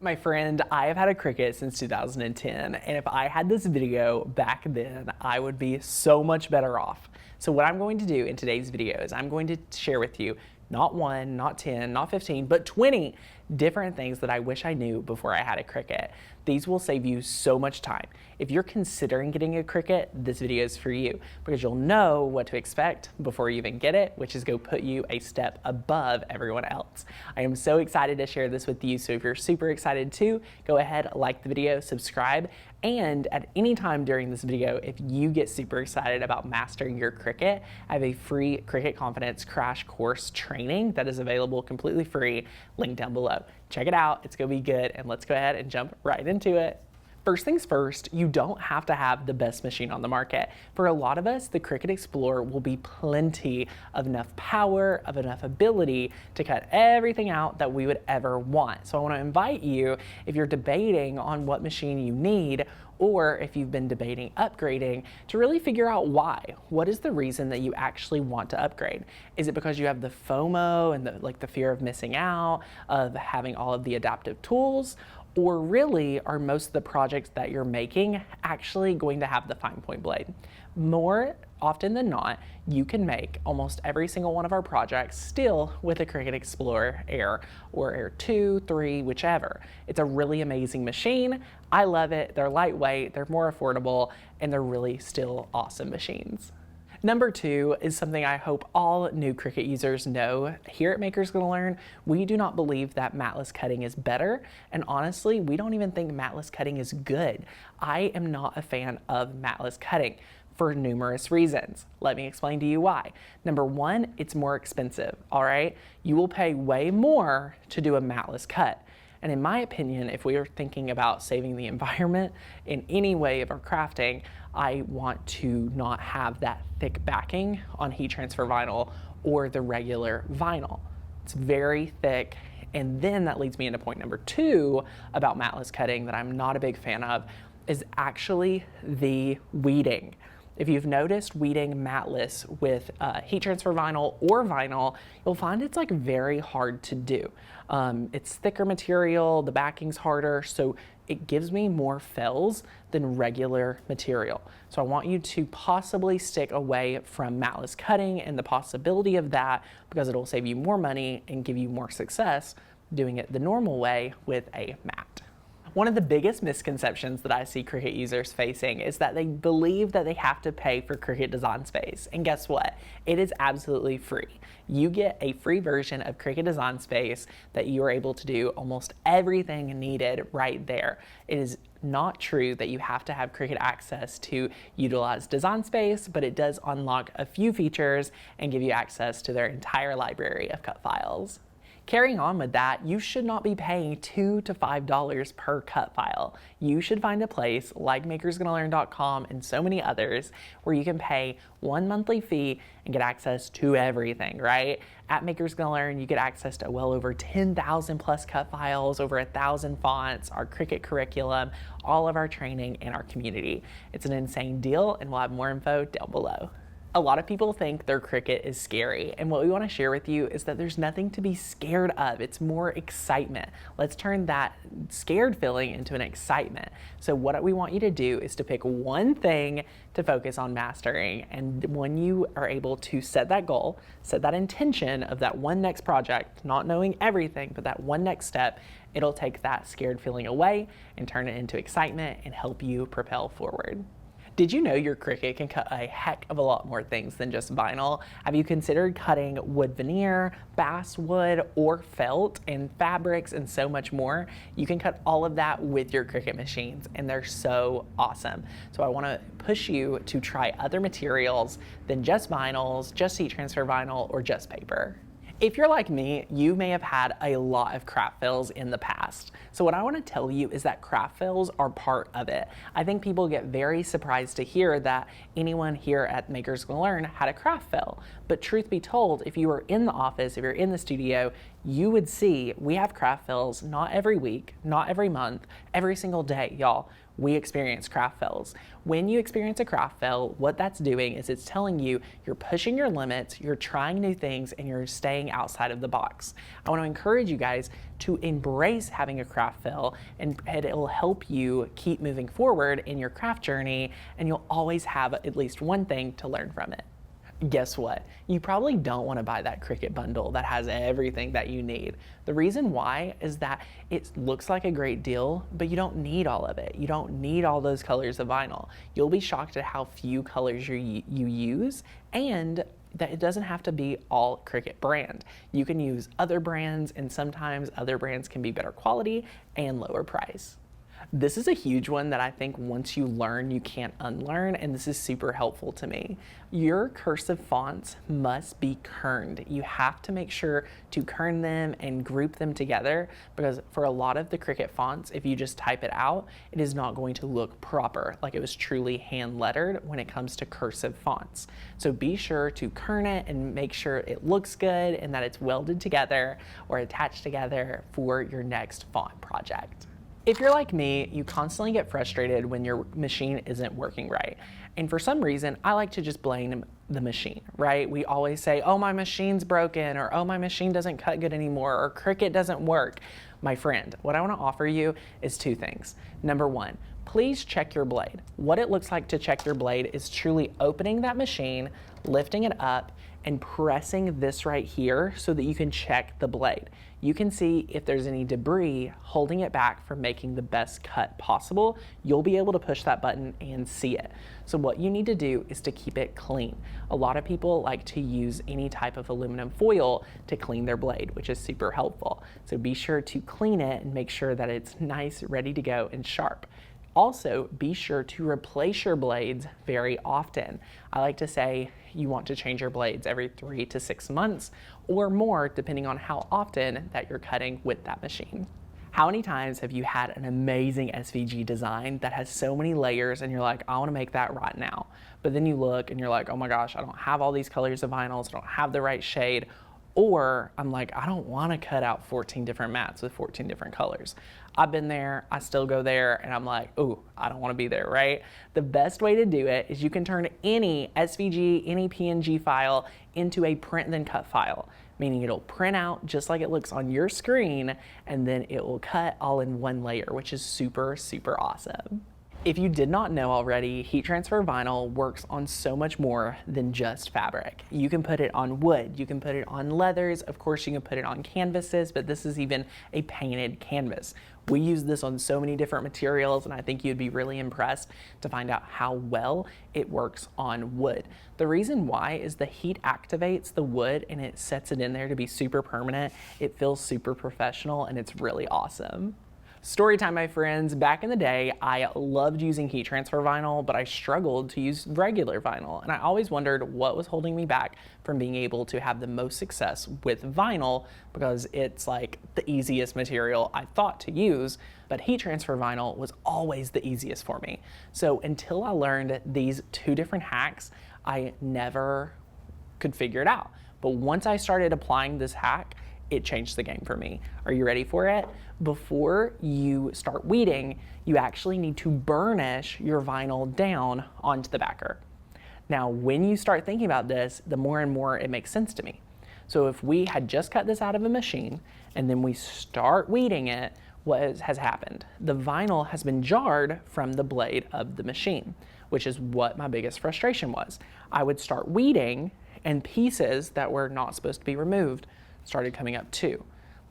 My friend, I have had a Cricut since 2010, and if I had this video back then, I would be so much better off. So what I'm going to do in today's video is I'm going to share with you not 1, not 10, not 15, but 20 different things that I wish I knew before I had a Cricut. These will save you so much time. If you're considering getting a Cricut, this video is for you because you'll know what to expect before you even get it, which is go put you a step above everyone else. I am so excited to share this with you, so if you're super excited too, go ahead, like the video, subscribe, and at any time during this video, if you get super excited about mastering your Cricut, I have a free Cricut Confidence crash course training that is available completely free, link down below. Check it out, it's gonna be good, and let's go ahead and jump right into it. First things first, you don't have to have the best machine on the market. For a lot of us, the Cricut Explorer will be plenty of enough power, of enough ability to cut everything out that we would ever want. So I want to invite you, if you're debating on what machine you need, or if you've been debating upgrading, to really figure out why. What is the reason that you actually want to upgrade? Is it because you have the FOMO and the fear of missing out, of having all of the adaptive tools? Or really, are most of the projects that you're making actually going to have the fine point blade? More often than not, you can make almost every single one of our projects still with a Cricut Explorer Air or Air 2, 3, whichever. It's a really amazing machine. I love it. They're lightweight, they're more affordable, and they're really still awesome machines. Number 2 is something I hope all new Cricut users know. Here at Makers Gonna Learn, we do not believe that matless cutting is better, and honestly, we don't even think matless cutting is good. I am not a fan of matless cutting for numerous reasons. Let me explain to you why. Number 1, it's more expensive, all right? You will pay way more to do a matless cut. And in my opinion, if we are thinking about saving the environment in any way of our crafting, I want to not have that thick backing on heat transfer vinyl or the regular vinyl. It's very thick. And then that leads me into point number 2 about matless cutting that I'm not a big fan of, is actually the weeding. If you've noticed weeding matless with heat transfer vinyl or vinyl, you'll find it's like very hard to do. It's thicker material, the backing's harder, so it gives me more fells than regular material. So I want you to possibly stick away from matless cutting and the possibility of that, because it'll save you more money and give you more success doing it the normal way with a mat. One of the biggest misconceptions that I see Cricut users facing is that they believe that they have to pay for Cricut Design Space. And guess what? It is absolutely free. You get a free version of Cricut Design Space that you are able to do almost everything needed right there. It is not true that you have to have Cricut access to utilize Design Space, but it does unlock a few features and give you access to their entire library of cut files. Carrying on with that, you should not be paying $2 to $5 per cut file. You should find a place like makersgonnalearn.com and so many others where you can pay one monthly fee and get access to everything, right? At Makers Gonna Learn, you get access to well over 10,000 plus cut files, over 1,000 fonts, our Cricut curriculum, all of our training, and our community. It's an insane deal, and we'll have more info down below. A lot of people think their Cricut is scary, and what we want to share with you is that there's nothing to be scared of. It's more excitement. Let's turn that scared feeling into an excitement. So what we want you to do is to pick one thing to focus on mastering, and when you are able to set that goal, set that intention of that one next project, not knowing everything, but that one next step, it'll take that scared feeling away and turn it into excitement and help you propel forward. Did you know your Cricut can cut a heck of a lot more things than just vinyl? Have you considered cutting wood veneer, basswood, or felt, and fabrics, and so much more? You can cut all of that with your Cricut machines, and they're so awesome. So I want to push you to try other materials than just vinyls, just heat transfer vinyl, or just paper. If you're like me, you may have had a lot of craft fails in the past. So what I want to tell you is that craft fails are part of it. I think people get very surprised to hear that anyone here at Makers Gonna Learn had a craft fail. But truth be told, if you were in the office, if you're in the studio, you would see we have craft fails not every week, not every month, every single day, y'all. we experience craft fails. When you experience a craft fail, what that's doing is it's telling you you're pushing your limits, you're trying new things, and you're staying outside of the box. I want to encourage you guys to embrace having a craft fail, and it'll help you keep moving forward in your craft journey, and you'll always have at least one thing to learn from it. Guess what? You probably don't want to buy that Cricut bundle that has everything that you need. The reason why is that it looks like a great deal, but you don't need all of it. You don't need all those colors of vinyl. You'll be shocked at how few colors you use, and that it doesn't have to be all Cricut brand. You can use other brands, and sometimes other brands can be better quality and lower price. This is a huge one that I think once you learn, you can't unlearn, and this is super helpful to me. Your cursive fonts must be kerned. You have to make sure to kern them and group them together, because for a lot of the Cricut fonts, if you just type it out, it is not going to look proper, like it was truly hand lettered when it comes to cursive fonts. So be sure to kern it and make sure it looks good and that it's welded together or attached together for your next font project. If you're like me, you constantly get frustrated when your machine isn't working right. And for some reason, I like to just blame the machine, right? We always say, oh, my machine's broken, or oh, my machine doesn't cut good anymore, or Cricut doesn't work. My friend, what I want to offer you is two things. Number one, please check your blade. What it looks like to check your blade is truly opening that machine, lifting it up, and pressing this right here so that you can check the blade. You can see if there's any debris holding it back from making the best cut possible. You'll be able to push that button and see it. So what you need to do is to keep it clean. A lot of people like to use any type of aluminum foil to clean their blade, which is super helpful. So be sure to clean it and make sure that it's nice, ready to go, and sharp. Also, be sure to replace your blades very often. I like to say you want to change your blades every 3 to 6 months or more, depending on how often that you're cutting with that machine. How many times have you had an amazing SVG design that has so many layers and you're like, I want to make that right now. But then you look and you're like, oh my gosh, I don't have all these colors of vinyls, I don't have the right shade. Or I'm like, I don't want to cut out 14 different mats with 14 different colors. I've been there, I still go there, and I'm like, ooh, I don't want to be there, right? The best way to do it is you can turn any SVG, any PNG file into a print then cut file, meaning it'll print out just like it looks on your screen, and then it will cut all in one layer, which is super, super awesome. If you did not know already, heat transfer vinyl works on so much more than just fabric. You can put it on wood, you can put it on leathers, of course you can put it on canvases, but this is even a painted canvas. We use this on so many different materials, and I think you'd be really impressed to find out how well it works on wood. The reason why is the heat activates the wood and it sets it in there to be super permanent. It feels super professional and it's really awesome. Story time, my friends. Back in the day, I loved using heat transfer vinyl, but I struggled to use regular vinyl. And I always wondered what was holding me back from being able to have the most success with vinyl, because it's like the easiest material I thought to use, but heat transfer vinyl was always the easiest for me. So until I learned these two different hacks, I never could figure it out. But once I started applying this hack, it changed the game for me. Are you ready for it? Before you start weeding, you actually need to burnish your vinyl down onto the backer. Now, when you start thinking about this, the more and more it makes sense to me. So if we had just cut this out of a machine and then we start weeding it, what has happened? The vinyl has been jarred from the blade of the machine, which is what my biggest frustration was. I would start weeding and pieces that were not supposed to be removed started coming up too.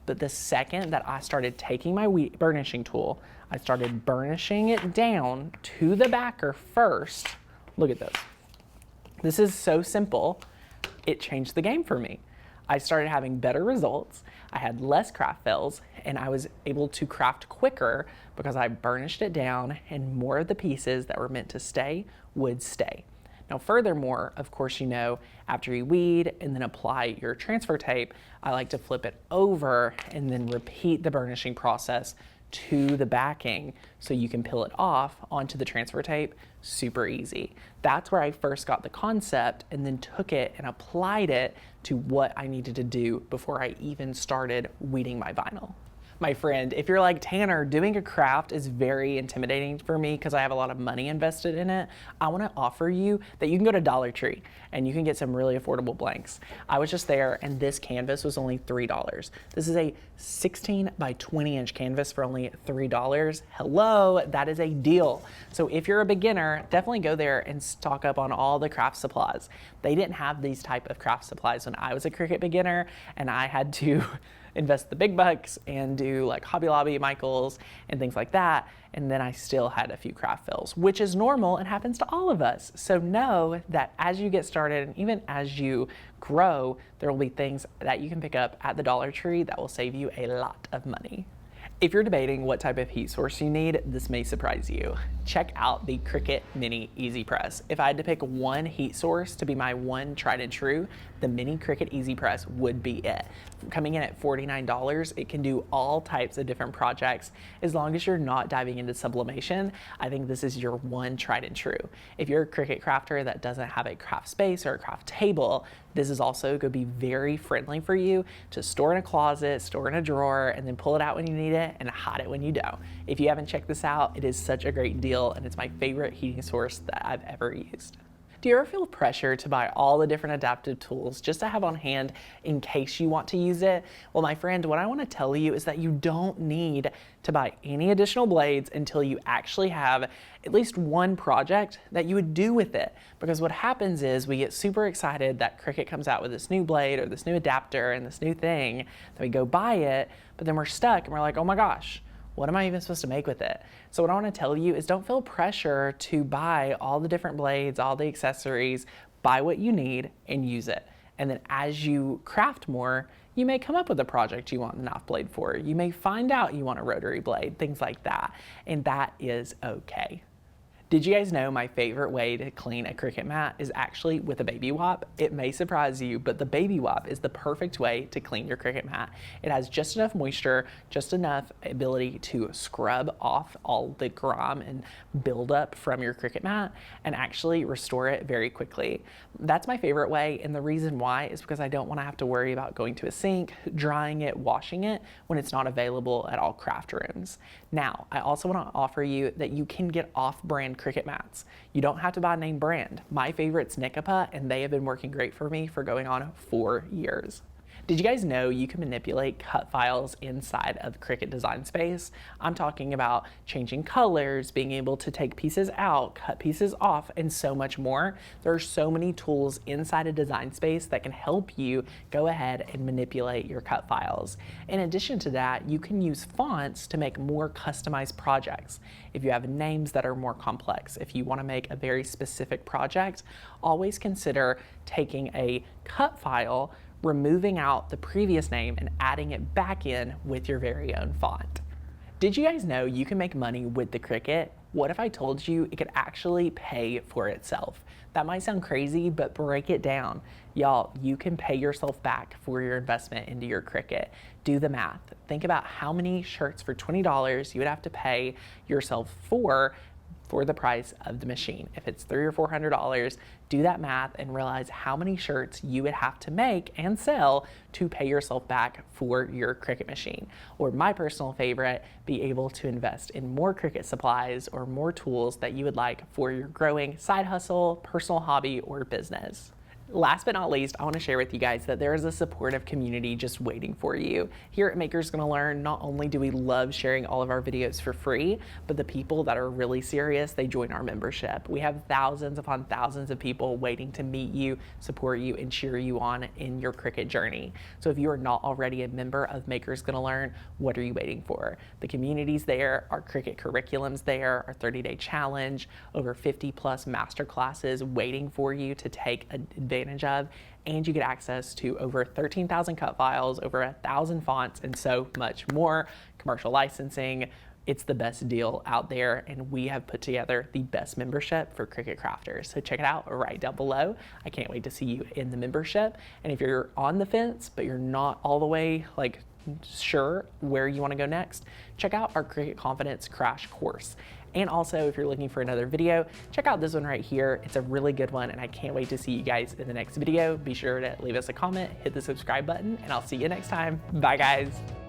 But the second that I started taking my burnishing tool, I started burnishing it down to the backer first. Look at this. This is so simple. It changed the game for me. I started having better results. I had less craft fails, and I was able to craft quicker because I burnished it down and more of the pieces that were meant to stay would stay. Now, furthermore, of course, you know, after you weed and then apply your transfer tape, I like to flip it over and then repeat the burnishing process to the backing so you can peel it off onto the transfer tape super easy. That's where I first got the concept and then took it and applied it to what I needed to do before I even started weeding my vinyl. My friend, if you're like, Tanner, doing a craft is very intimidating for me because I have a lot of money invested in it, I want to offer you that you can go to Dollar Tree and you can get some really affordable blanks. I was just there and this canvas was only $3. This is a 16 by 20 inch canvas for only $3. Hello, that is a deal. So if you're a beginner, definitely go there and stock up on all the craft supplies. They didn't have these type of craft supplies when I was a Cricut beginner, and I had to invest the big bucks and do like Hobby Lobby, Michaels, and things like that. And then I still had a few craft fills, which is normal and happens to all of us. So know that as you get started and even as you grow, there will be things that you can pick up at the Dollar Tree that will save you a lot of money. If you're debating what type of heat source you need, this may surprise you. Check out the Cricut Mini Easy Press. If I had to pick one heat source to be my one tried and true, the Mini Cricut Easy Press would be it. Coming in at $49, it can do all types of different projects. As long as you're not diving into sublimation, I think this is your one tried and true. If you're a Cricut crafter that doesn't have a craft space or a craft table, this is also going to be very friendly for you to store in a closet, store in a drawer, and then pull it out when you need it and hide it when you don't. If you haven't checked this out, it is such a great deal and it's my favorite heating source that I've ever used. Do you ever feel pressure to buy all the different adaptive tools just to have on hand in case you want to use it? Well, my friend, what I want to tell you is that you don't need to buy any additional blades until you actually have at least one project that you would do with it. Because what happens is we get super excited that Cricut comes out with this new blade or this new adapter and this new thing, then we go buy it, but then we're stuck and we're like, oh my gosh, what am I even supposed to make with it? So what I want to tell you is don't feel pressure to buy all the different blades, all the accessories, buy what you need and use it. And then as you craft more, you may come up with a project you want a knife blade for. You may find out you want a rotary blade, things like that. And that is okay. Did you guys know my favorite way to clean a Cricut mat is actually with a baby wipe? It may surprise you, but the baby wipe is the perfect way to clean your Cricut mat. It has just enough moisture, just enough ability to scrub off all the grime and buildup from your Cricut mat and actually restore it very quickly. That's my favorite way, and the reason why is because I don't want to have to worry about going to a sink, drying it, washing it when it's not available at all craft rooms. Now, I also want to offer you that you can get off-brand Cricut mats. You don't have to buy a name brand. My favorite's Nikapa, and they have been working great for me for going on 4 years. Did you guys know you can manipulate cut files inside of Cricut Design Space? I'm talking about changing colors, being able to take pieces out, cut pieces off, and so much more. There are so many tools inside of Design Space that can help you go ahead and manipulate your cut files. In addition to that, you can use fonts to make more customized projects. If you have names that are more complex, if you want to make a very specific project, always consider taking a cut file, removing out the previous name and adding it back in with your very own font. Did you guys know you can make money with the Cricut? What if I told you it could actually pay for itself? That might sound crazy, but break it down. Y'all, you can pay yourself back for your investment into your Cricut. Do the math. Think about how many shirts for $20 you would have to pay yourself for the price of the machine. If it's $300 or $400, do that math and realize how many shirts you would have to make and sell to pay yourself back for your Cricut machine. Or my personal favorite, be able to invest in more Cricut supplies or more tools that you would like for your growing side hustle, personal hobby, or business. Last but not least, I want to share with you guys that there is a supportive community just waiting for you. Here at Makers Gonna Learn, not only do we love sharing all of our videos for free, but the people that are really serious, they join our membership. We have thousands upon thousands of people waiting to meet you, support you, and cheer you on in your Cricut journey. So if you are not already a member of Makers Gonna Learn, what are you waiting for? The community's there, our Cricut curriculum's there, our 30-day challenge, over 50 plus masterclasses waiting for you to take advantage of, and you get access to over 13,000 cut files, over 1,000 fonts, and so much more. Commercial licensing. It's the best deal out there, and we have put together the best membership for Cricut crafters. So check it out right down below. I can't wait to see you in the membership. And if you're on the fence, but you're not all the way sure where you want to go next, check out our Cricut Confidence Crash Course. And also, if you're looking for another video, check out this one right here. It's a really good one, and I can't wait to see you guys in the next video. Be sure to leave us a comment, hit the subscribe button, and I'll see you next time. Bye, guys.